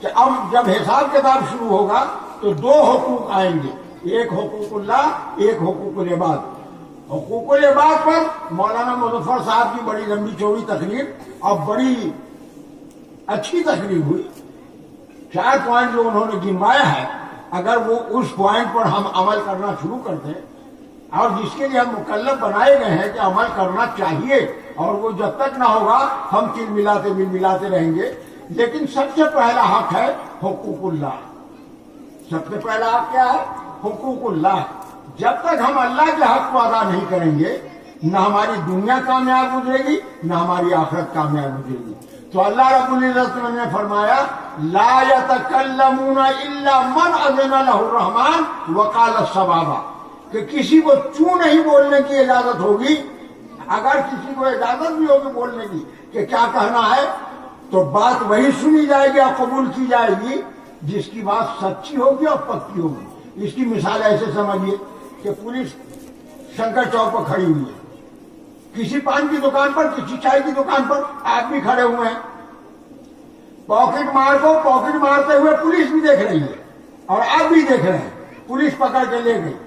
کہ اب جب حساب کتاب شروع ہوگا تو دو حقوق آئیں گے، ایک حقوق اللہ، ایک حقوق العباد۔ حقوق العباد پر مولانا مظفر صاحب کی بڑی لمبی چوڑی تقریر اور بڑی اچھی تقریر ہوئی، 4 پوائنٹ جو انہوں نے گنوایا ہے، اگر وہ اس پوائنٹ پر ہم عمل کرنا شروع کر دیں، اور جس کے لیے ہم مکلف بنائے گئے ہیں کہ عمل کرنا چاہیے، اور وہ جب تک نہ ہوگا ہم تل ملاتے رہیں گے۔ لیکن سب سے پہلا حق ہے حقوق اللہ۔ سب سے پہلا حق کیا ہے؟ حقوق اللہ۔ جب تک ہم اللہ کے حق کو ادا نہیں کریں گے، نہ ہماری دنیا کامیاب گزرے گی، نہ ہماری آخرت کامیاب گزرے گی۔ تو اللہ رب العزت نے فرمایا لا یتکلمون الا من اذن له الرحمن وقال صوابا، کہ کسی کو چوں نہیں بولنے کی اجازت ہوگی۔ اگر کسی کو اجازت بھی ہوگی بولنے کی کہ کیا کہنا ہے، تو بات وہی سنی جائے گی اور قبول کی جائے گی جس کی بات سچی ہوگی اور پکی ہوگی۔ اس کی مثال ایسے سمجھیے کہ پولیس شنکر چوک پر کھڑی ہوئی ہے، کسی پان کی دکان پر، کسی چائے کی دکان پر آپ بھی کھڑے ہوئے ہیں، پاکٹ مار کو پاکٹ مارتے ہوئے پولیس بھی دیکھ رہی ہے اور آپ بھی دیکھ رہے ہیں، پولیس پکڑ کے لے گئی۔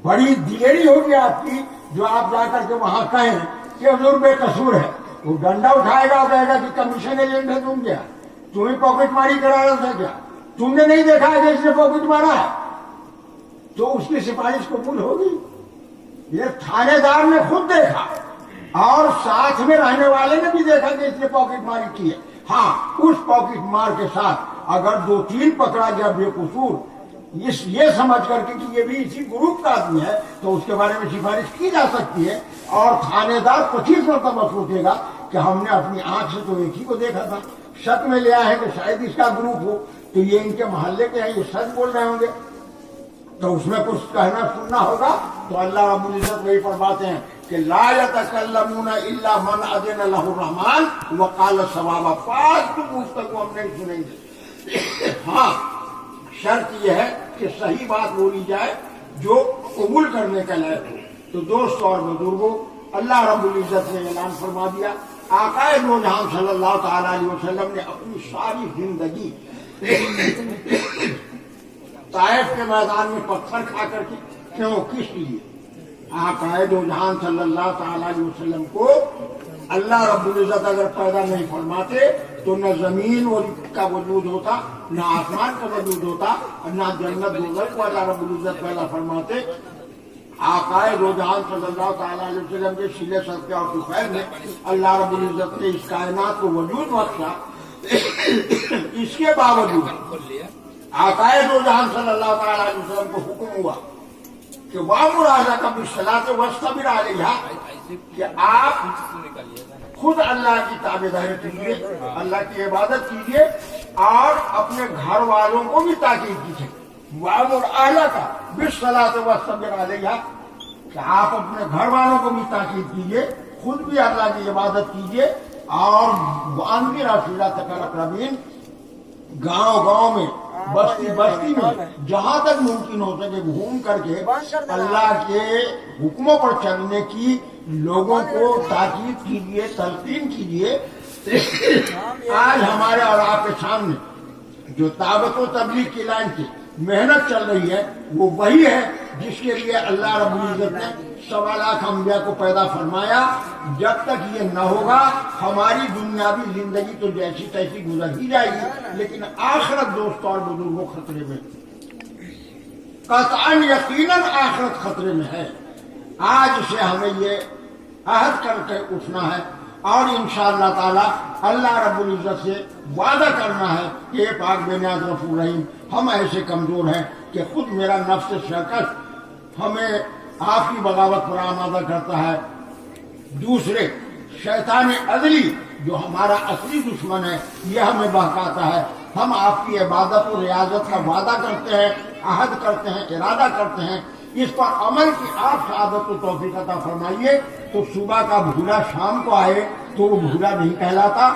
بڑی دلیری ہوگی آپ کی جو آپ جا کر کے وہاں کہیں کہ حضور بے قصور ہے، وہ ڈنڈا اٹھائے گا اور کہے گا کہ کمیشن ایجنٹ ہے تم، کیا تمہیں پاکٹ ماری کرا رہا تھا، کیا تم نے نہیں دیکھا کہ اس نے پاکٹ مارا ہے؟ تو اس کی سفارش قبول ہوگی؟ یہ تھانے دار نے خود دیکھا اور ساتھ میں رہنے والے نے بھی دیکھا کہ اس نے پاکٹ ماری کی ہے۔ ہاں، اس پاکٹ مار کے ساتھ اگر 2-3 پکڑا گیا بے قصور، یہ سمجھ کر کے کہ یہ بھی اسی گروپ کا آدمی ہے، تو اس کے بارے میں سفارش کی جا سکتی ہے، اور تھانے دار 25 مرتبہ سوچے گا کہ ہم نے اپنی آنکھ سے تو ایک ہی کو دیکھا تھا، شک میں لیا ہے کہ شاید اس کا گروپ ہو، تو یہ ان کے محلے کے ہیں، یہ سچ بول رہے ہوں گے، تو اس میں کچھ کہنا سننا ہوگا۔ تو اللہ رب العزت وہی فرماتے ہیں کہ لا یتکلمون الا من اذن له الرحمن وقال صوابا، 5 گفتگو ہم نہیں سنیں گے۔ ہاں، شرط یہ ہے کہ صحیح بات بولی جائے جو قبول کرنے کا لائق ہو۔ تو دوستو اور بزرگوں، اللہ رب العزت نے اعلان فرما دیا، آقا دو جہاں صلی اللہ تعالی علیہ وسلم نے اپنی ساری زندگی طائف کے میدان میں پتھر کھا کر کے کیوں، کس لیے؟ آقا دو جہاں صلی اللہ تعالی علیہ وسلم کو اللہ رب العزت اگر پیدا نہیں فرماتے تو نہ زمین کا وجود ہوتا، نہ آسمان کا وجود ہوتا، اور نہ جنت دوزخ کو اللہ رب العزت پیدا فرماتے۔ آقا دو جہاں صلی اللہ تعالیٰ علیہ وسلم کے سینے صدقے اور طفیل نے اللہ رب العزت نے اس کائنات کو وجود بخشا۔ اس کے باوجود آقا دو جہاں صلی اللہ تعالیٰ علیہ وسلم کو حکم ہوا کہ وَأْمُرْ أَهْلَكَ بِالصَّلَاةِ وَاصْطَبِرْ عَلَيْهَا، کہ آپ خود اللہ کی تابعداری کیجیے، اللہ کی عبادت کیجیے، اور اپنے گھر والوں کو بھی تاکید کیجیے۔ وَأْمُرْ أَهْلَكَ بِالصَّلَاةِ وَاصْطَبِرْ عَلَيْهَا، کہ آپ اپنے گھر والوں کو بھی تاکید کیجیے، خود بھی اللہ کی عبادت کیجیے، اور وَأَنذِرْ عَشِيرَتَكَ الْأَقْرَبِينَ، گاؤں میں، بستی میں جہاں تک ممکن ہو سکے گھوم کر کے اللہ کے حکموں پر چلنے کی لوگوں کو تاکید کیجیے، تلقین کیجیے۔ آج ہمارے اور آپ کے سامنے جو دعوت و تبلیغ کی لائن کی محنت چل رہی ہے، وہ وہی ہے جس کے لیے اللہ رب العزت نے 1.25 لاکھ انبیاء کو پیدا فرمایا۔ جب تک یہ نہ ہوگا ہماری دنیاوی زندگی تو جیسی تیسی گزر ہی جائے گی، لیکن آخرت دوستوں اور بزرگوں خطرے میں، قطعاً یقیناً آخرت خطرے میں ہے۔ آج سے ہمیں یہ عہد کر کے اٹھنا ہے، اور انشاءاللہ تعالی اللہ رب العزت سے وعدہ کرنا ہے کہ اے پاک بے نیاز غفور رحیم، ہم ایسے کمزور ہیں کہ خود میرا نفس شرکش ہمیں آپ کی بغاوت پر آمادہ کرتا ہے، دوسرے شیطان عدلی جو ہمارا اصلی دشمن ہے یہ ہمیں بہکاتا ہے۔ ہم آپ کی عبادت و ریاضت کا وعدہ کرتے ہیں، عہد کرتے ہیں، ارادہ کرتے ہیں، اس پر عمل کی آپ سعادت و توفیق عطا فرمائیے۔ تو صبح کا بھولا شام کو آئے تو وہ بھولا نہیں کہلاتا،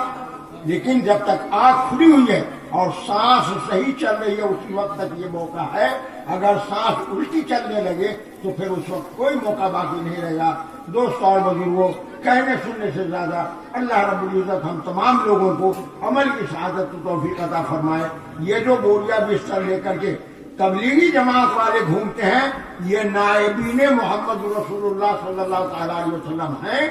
لیکن جب تک آنکھ کھلی ہوئی ہے اور سانس صحیح چل رہی ہے اسی وقت تک یہ موقع ہے۔ اگر سانس الٹی چلنے لگے تو پھر اس وقت کوئی موقع باقی نہیں رہے گا۔ دوستوں اور بزرگوں، کہنے سننے سے زیادہ اللہ رب العزت ہم تمام لوگوں کو عمل کی شہادت و توفیق عطا فرمائے۔ یہ جو بوریا بستر لے کر کے تبلیغی جماعت والے گھومتے ہیں، یہ نائبین محمد رسول اللہ صلی اللہ تعالی علیہ وسلم ہیں،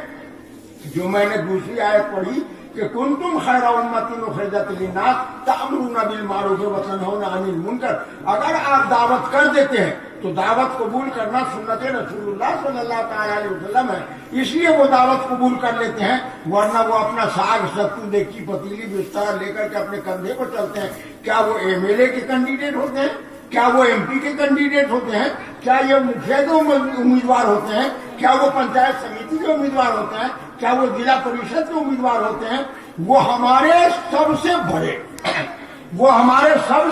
جو میں نے دوسری آیت پڑھی کہ کنتم خیر امۃ اخرجت للناس تأمرون بالمعروف وتنہون عن المنکر۔ اگر آپ دعوت کر دیتے ہیں تو دعوت قبول کرنا سنت رسول اللہ صلی اللہ تعالی علیہ وسلم ہے، اس لیے وہ دعوت قبول کر لیتے ہیں، ورنہ وہ اپنا ساگ ستو دیکھی پتیلی بستر لے کر کے اپنے کندھے پر چلتے ہیں۔ کیا وہ ایم ایل اے کے کینڈیڈیٹ ہوتے ہیں؟ کیا وہ ایم پی کے کینڈیڈیٹ ہوتے ہیں؟ کیا یہ مکھیا کے امیدوار ہوتے ہیں؟ کیا وہ پنچایت سمیتی کے امیدوار ہوتے ہیں؟ کیا وہ ضلع پریشد کے امیدوار ہوتے ہیں؟ وہ ہمارے سب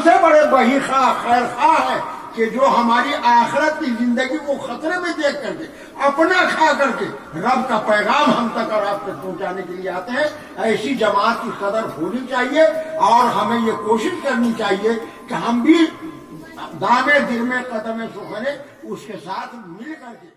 سے بڑے بہی خواہ خیر خواہ ہے کہ جو ہماری آخرت کی زندگی کو خطرے میں دیکھ کر کے اپنا کھا کر کے رب کا پیغام ہم تک اور آپ تک پہنچانے کے لیے آتے ہیں۔ ایسی جماعت کی قدر ہونی چاہیے اور ہمیں یہ کوشش کرنی چاہیے کہ ہم بھی دامے دل میں قدم سخنے اس کے ساتھ مل کر کے